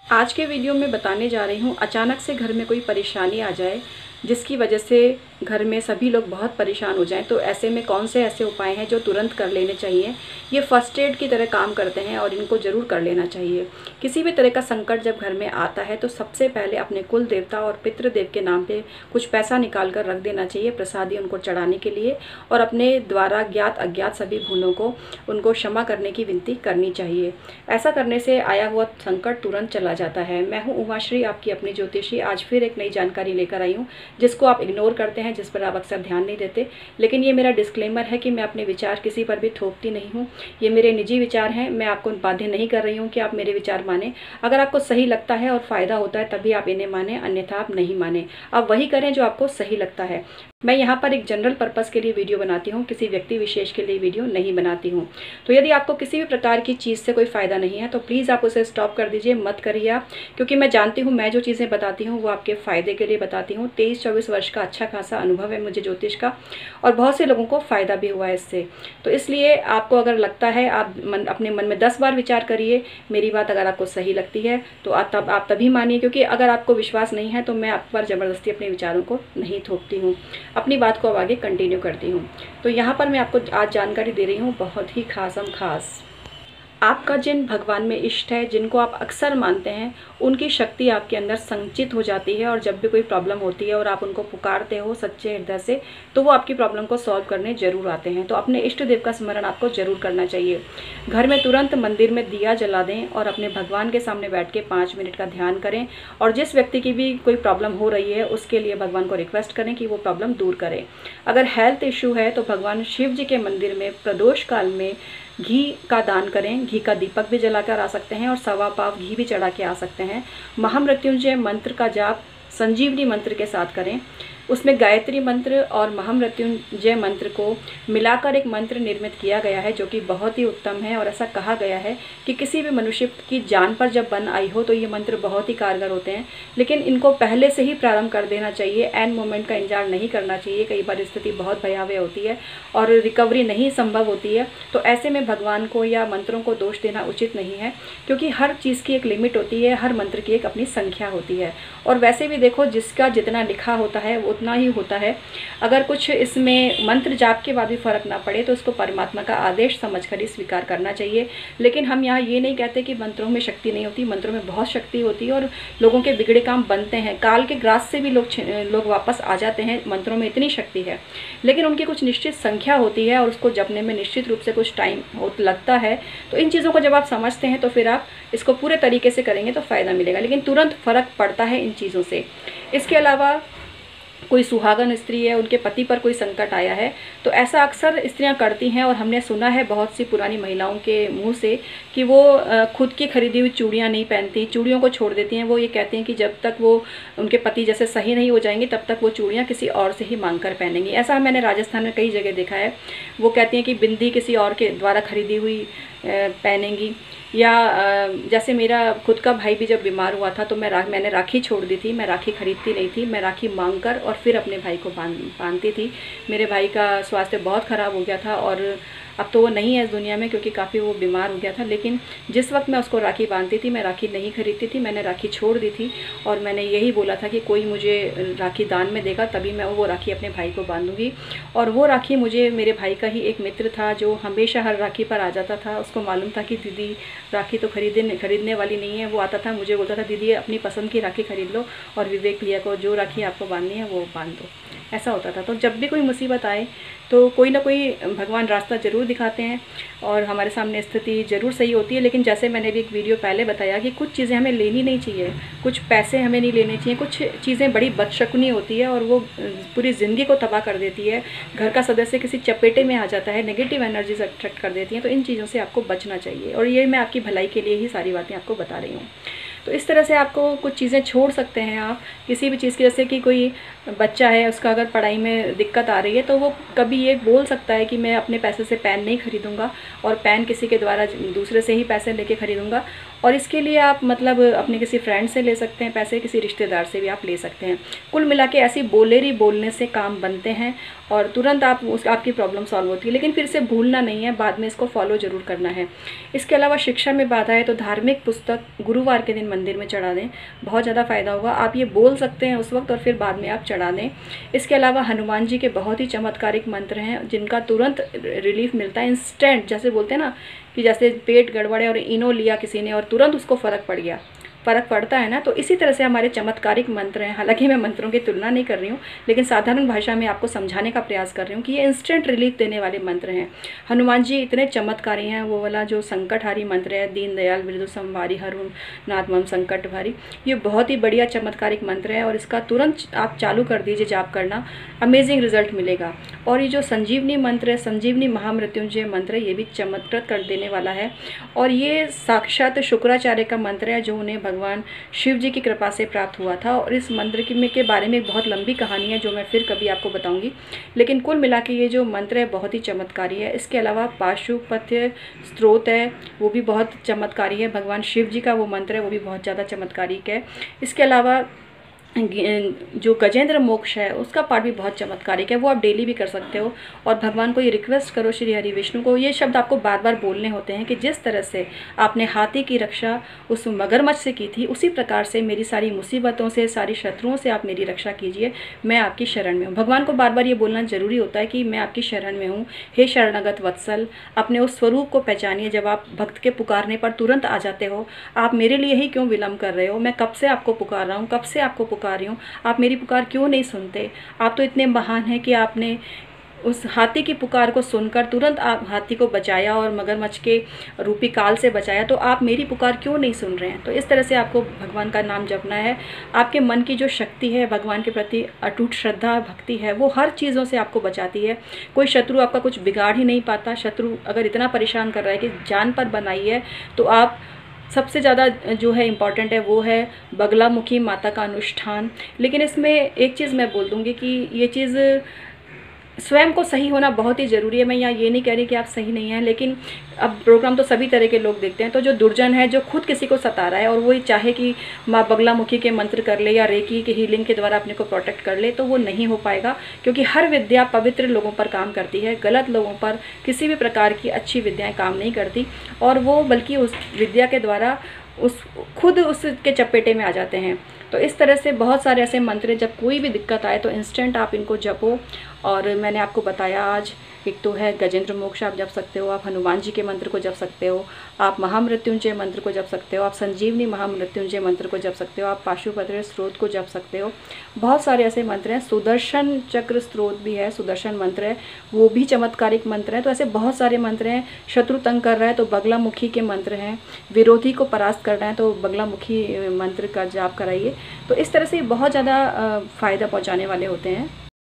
आज के वीडियो में बताने जा रही हूँ, अचानक से घर में कोई परेशानी आ जाए जिसकी वजह से घर में सभी लोग बहुत परेशान हो जाएं, तो ऐसे में कौन से ऐसे उपाय हैं जो तुरंत कर लेने चाहिए। ये फर्स्ट एड की तरह काम करते हैं और इनको ज़रूर कर लेना चाहिए। किसी भी तरह का संकट जब घर में आता है तो सबसे पहले अपने कुल देवता और पितृदेव के नाम पे कुछ पैसा निकाल कर रख देना चाहिए, प्रसादी उनको चढ़ाने के लिए, और अपने द्वारा ज्ञात अज्ञात सभी भूलों को उनको क्षमा करने की विनती करनी चाहिए। ऐसा करने से आया हुआ संकट तुरंत चला जाता है। मैं हूँ उमाश्री, आपकी अपनी ज्योतिषी। आज फिर एक नई जानकारी लेकर आई हूँ जिसको आप इग्नोर करते हैं, जिस पर आप अक्सर ध्यान नहीं देते। लेकिन ये मेरा डिस्क्लेमर है कि मैं अपने विचार किसी पर भी थोपती नहीं हूँ। ये मेरे निजी विचार हैं, मैं आपको बाध्य नहीं कर रही हूँ कि आप मेरे विचार माने। अगर आपको सही लगता है और फ़ायदा होता है तभी आप इन्हें माने, अन्यथा आप नहीं माने। आप वही करें जो आपको सही लगता है। मैं यहाँ पर एक जनरल पर्पस के लिए वीडियो बनाती हूँ, किसी व्यक्ति विशेष के लिए वीडियो नहीं बनाती हूँ। तो यदि आपको किसी भी प्रकार की चीज़ से कोई फ़ायदा नहीं है तो प्लीज़ आप उसे स्टॉप कर दीजिए, मत करिए आप। क्योंकि मैं जानती हूँ मैं जो चीज़ें बताती हूँ वो आपके फ़ायदे के लिए बताती हूँ। 23-24 वर्ष का अच्छा खासा अनुभव है मुझे ज्योतिष का, और बहुत से लोगों को फ़ायदा भी हुआ है इससे। तो इसलिए आपको अगर लगता है, आप अपने मन में 10 बार विचार करिए। मेरी बात अगर आपको सही लगती है तो आप तभी मानिए, क्योंकि अगर आपको विश्वास नहीं है तो मैं आप पर ज़बरदस्ती अपने विचारों को नहीं थोपती हूँ। अपनी बात को अब आगे कंटिन्यू करती हूँ। तो यहाँ पर मैं आपको आज जानकारी दे रही हूँ बहुत ही खास। आपका जिन भगवान में इष्ट है, जिनको आप अक्सर मानते हैं, उनकी शक्ति आपके अंदर संचित हो जाती है, और जब भी कोई प्रॉब्लम होती है और आप उनको पुकारते हो सच्चे हृदय से तो वो आपकी प्रॉब्लम को सॉल्व करने जरूर आते हैं। तो अपने इष्ट देव का स्मरण आपको जरूर करना चाहिए। घर में तुरंत मंदिर में दिया जला दें और अपने भगवान के सामने बैठ के 5 मिनट का ध्यान करें, और जिस व्यक्ति की भी कोई प्रॉब्लम हो रही है उसके लिए भगवान को रिक्वेस्ट करें कि वो प्रॉब्लम दूर करें। अगर हेल्थ इशू है तो भगवान शिव जी के मंदिर में प्रदोष काल में घी का दान करें। घी का दीपक भी जलाकर आ सकते हैं और 1.25 पाव घी भी चढ़ा के आ सकते हैं। महामृत्युंजय मंत्र का जाप संजीवनी मंत्र के साथ करें। उसमें गायत्री मंत्र और महामृत्युंजय मंत्र को मिलाकर एक मंत्र निर्मित किया गया है जो कि बहुत ही उत्तम है। और ऐसा कहा गया है कि किसी भी मनुष्य की जान पर जब बन आई हो तो ये मंत्र बहुत ही कारगर होते हैं। लेकिन इनको पहले से ही प्रारंभ कर देना चाहिए, एंड मोमेंट का इंतजार नहीं करना चाहिए। कई बार स्थिति बहुत भयावह होती है और रिकवरी नहीं संभव होती है, तो ऐसे में भगवान को या मंत्रों को दोष देना उचित नहीं है, क्योंकि हर चीज़ की एक लिमिट होती है, हर मंत्र की एक अपनी संख्या होती है। और वैसे भी देखो, जिसका जितना लिखा होता है उतना ही होता है। अगर कुछ इसमें मंत्र जाप के बाद भी फर्क ना पड़े तो इसको परमात्मा का आदेश समझकर ही स्वीकार करना चाहिए। लेकिन हम यहाँ ये नहीं कहते कि मंत्रों में शक्ति नहीं होती, मंत्रों में बहुत शक्ति होती है और लोगों के बिगड़े काम बनते हैं। काल के ग्रास से भी लोग वापस आ जाते हैं, मंत्रों में इतनी शक्ति है। लेकिन उनकी कुछ निश्चित संख्या होती है और उसको जपने में निश्चित रूप से कुछ टाइम लगता है। तो इन चीज़ों को जब आप समझते हैं तो फिर आप इसको पूरे तरीके से करेंगे तो फ़ायदा मिलेगा, लेकिन तुरंत फ़र्क पड़ता है इन चीज़ों से। इसके अलावा कोई सुहागन स्त्री है, उनके पति पर कोई संकट आया है, तो ऐसा अक्सर स्त्रियां करती हैं और हमने सुना है बहुत सी पुरानी महिलाओं के मुंह से कि वो खुद की खरीदी हुई चूड़ियां नहीं पहनती, चूड़ियों को छोड़ देती हैं। वो ये कहती हैं कि जब तक वो उनके पति जैसे सही नहीं हो जाएंगे तब तक वो चूड़ियां किसी और से ही मांग कर पहनेंगी। ऐसा मैंने राजस्थान में कई जगह देखा है। वो कहती हैं कि बिंदी किसी और के द्वारा खरीदी हुई पहनेंगी। या जैसे मेरा खुद का भाई भी जब बीमार हुआ था तो मैंने राखी छोड़ दी थी। मैं राखी खरीदती नहीं थी, मैं राखी मांग कर और फिर अपने भाई को बांधती थी। मेरे भाई का स्वास्थ्य बहुत ख़राब हो गया था और अब तो वो नहीं है इस दुनिया में, क्योंकि काफ़ी वो बीमार हो गया था। लेकिन जिस वक्त मैं उसको राखी बांधती थी मैं राखी नहीं खरीदती थी, मैंने राखी छोड़ दी थी। और मैंने यही बोला था कि कोई मुझे राखी दान में देगा तभी मैं वो राखी अपने भाई को बांधूंगी। और वो राखी मुझे मेरे भाई का ही एक मित्र था जो हमेशा हर राखी पर आ जाता था। उसको मालूम था कि दीदी राखी तो खरीदने वाली नहीं है। वो आता था, मुझे बोलता था दीदी अपनी पसंद की राखी खरीद लो और विवेक भैया को जो राखी आपको बांधनी है वो बांध दो। ऐसा होता था। तो जब भी कोई मुसीबत आए तो कोई ना कोई भगवान रास्ता ज़रूर दिखाते हैं और हमारे सामने स्थिति ज़रूर सही होती है। लेकिन जैसे मैंने भी एक वीडियो पहले बताया कि कुछ चीज़ें हमें लेनी नहीं चाहिए, कुछ पैसे हमें नहीं लेने चाहिए, कुछ चीज़ें बड़ी बदशकुनी होती है और वो पूरी ज़िंदगी को तबाह कर देती है। घर का सदस्य किसी चपेटे में आ जाता है, नेगेटिव एनर्जीज अट्रैक्ट कर देती हैं। तो इन चीज़ों से आपको बचना चाहिए, और ये मैं आपकी भलाई के लिए ही सारी बातें आपको बता रही हूँ। तो इस तरह से आपको कुछ चीज़ें छोड़ सकते हैं आप किसी भी चीज़ की। जैसे कि कोई बच्चा है, उसका अगर पढ़ाई में दिक्कत आ रही है तो वो कभी ये बोल सकता है कि मैं अपने पैसे से पेन नहीं खरीदूंगा और पेन किसी के द्वारा दूसरे से ही पैसे लेके खरीदूंगा। और इसके लिए आप मतलब अपने किसी फ्रेंड से ले सकते हैं पैसे, किसी रिश्तेदार से भी आप ले सकते हैं। कुल मिला के ऐसी बोलेरी बोलने से काम बनते हैं और तुरंत आपकी प्रॉब्लम सॉल्व होती है। लेकिन फिर से भूलना नहीं है, बाद में इसको फॉलो ज़रूर करना है। इसके अलावा शिक्षा में बाधा है तो धार्मिक पुस्तक गुरुवार के दिन मंदिर में चढ़ा दें, बहुत ज़्यादा फ़ायदा होगा। आप ये बोल सकते हैं उस वक्त और फिर बाद में आप चढ़ा दें। इसके अलावा हनुमान जी के बहुत ही चमत्कारिक मंत्र हैं जिनका तुरंत रिलीफ मिलता है, इंस्टेंट। जैसे बोलते हैं ना कि जैसे पेट गड़बड़ है और इनो लिया किसी ने और तुरंत उसको फ़र्क पड़ गया, फ़र्क पड़ता है ना, तो इसी तरह से हमारे चमत्कारिक मंत्र हैं। हालांकि मैं मंत्रों की तुलना नहीं कर रही हूँ, लेकिन साधारण भाषा में आपको समझाने का प्रयास कर रही हूँ कि ये इंस्टेंट रिलीफ देने वाले मंत्र हैं। हनुमान जी इतने चमत्कारी हैं। वो वाला जो संकटहारी मंत्र है, दीन दयाल बिरदु संवारी हरुण नाथ मम संकट भारी, ये बहुत ही बढ़िया चमत्कारिक मंत्र है और इसका तुरंत आप चालू कर दीजिए जाप करना, अमेजिंग रिजल्ट मिलेगा। और ये जो संजीवनी मंत्र है, संजीवनी महामृत्युंजय मंत्र है, ये भी चमत्कृत कर देने वाला है। और ये साक्षात शुक्राचार्य का मंत्र है जो उन्हें भगवान शिव जी की कृपा से प्राप्त हुआ था। और इस मंत्र के बारे में एक बहुत लंबी कहानी है जो मैं फिर कभी आपको बताऊंगी, लेकिन कुल मिला के ये जो मंत्र है बहुत ही चमत्कारी है। इसके अलावा पाशुपत्य स्त्रोत है, वो भी बहुत चमत्कारी है। भगवान शिव जी का वो मंत्र है, वो भी बहुत ज़्यादा चमत्कारिक है। इसके अलावा जो गजेंद्र मोक्ष है उसका पाठ भी बहुत चमत्कारिक है, वो आप डेली भी कर सकते हो। और भगवान को ये रिक्वेस्ट करो, श्री हरि विष्णु को ये शब्द आपको बार बार बोलने होते हैं कि जिस तरह से आपने हाथी की रक्षा उस मगरमच्छ से की थी, उसी प्रकार से मेरी सारी मुसीबतों से, सारी शत्रुओं से आप मेरी रक्षा कीजिए, मैं आपकी शरण में हूँ। भगवान को बार बार ये बोलना ज़रूरी होता है कि मैं आपकी शरण में हूँ, हे शरणागत वत्सल। अपने उस स्वरूप को पहचानिए। जब आप भक्त के पुकारने पर तुरंत आ जाते हो, आप मेरे लिए ही क्यों विलम्ब कर रहे हो, मैं कब से आपको पुकार रहा हूँ, कब से आपको पुकार रही हूँ, आप मेरी पुकार क्यों नहीं सुनते। आप तो इतने महान हैं कि आपने उस हाथी की पुकार को सुनकर तुरंत आप हाथी को बचाया और मगरमच्छ के रूपी काल से बचाया, तो आप मेरी पुकार क्यों नहीं सुन रहे हैं। तो इस तरह से आपको भगवान का नाम जपना है। आपके मन की जो शक्ति है, भगवान के प्रति अटूट श्रद्धा भक्ति है, वो हर चीज़ों से आपको बचाती है। कोई शत्रु आपका कुछ बिगाड़ ही नहीं पाता। शत्रु अगर इतना परेशान कर रहा है कि जान पर बनाई है, तो आप सबसे ज़्यादा जो है इम्पॉर्टेंट है वो है बगलामुखी माता का अनुष्ठान। लेकिन इसमें एक चीज़ मैं बोल दूँगी कि ये चीज़ स्वयं को सही होना बहुत ही ज़रूरी है। मैं यहाँ ये नहीं कह रही कि आप सही नहीं हैं, लेकिन अब प्रोग्राम तो सभी तरह के लोग देखते हैं। तो जो दुर्जन है, जो खुद किसी को सता रहा है और वो ये चाहे कि माँ बगलामुखी के मंत्र कर ले या रेकी के हीलिंग के द्वारा अपने को प्रोटेक्ट कर ले, तो वो नहीं हो पाएगा। क्योंकि हर विद्या पवित्र लोगों पर काम करती है, गलत लोगों पर किसी भी प्रकार की अच्छी विद्याएँ काम नहीं करती। और वो बल्कि उस विद्या के द्वारा खुद उसके चपेटे में आ जाते हैं। तो इस तरह से बहुत सारे ऐसे मंत्र, जब कोई भी दिक्कत आए तो इंस्टेंट आप इनको जपो। और मैंने आपको बताया आज, एक तो है गजेंद्र मोक्ष आप जप सकते हो, आप हनुमान जी के मंत्र को जप सकते हो, आप महामृत्युंजय मंत्र को जप सकते हो, आप संजीवनी महामृत्युंजय मंत्र को जप सकते हो, आप पाशुपत्र स्त्रोत को जप सकते हो। बहुत सारे ऐसे मंत्र हैं। सुदर्शन चक्र स्त्रोत भी है, सुदर्शन मंत्र है, वो भी चमत्कारिक मंत्र है। तो ऐसे बहुत सारे मंत्र हैं। शत्रु तंग कर रहा है तो बगलामुखी के मंत्र हैं, विरोधी को परास्त करना है तो बगलामुखी मंत्र का जाप कराइए। तो इस तरह से बहुत ज़्यादा फ़ायदा पहुँचाने वाले होते हैं।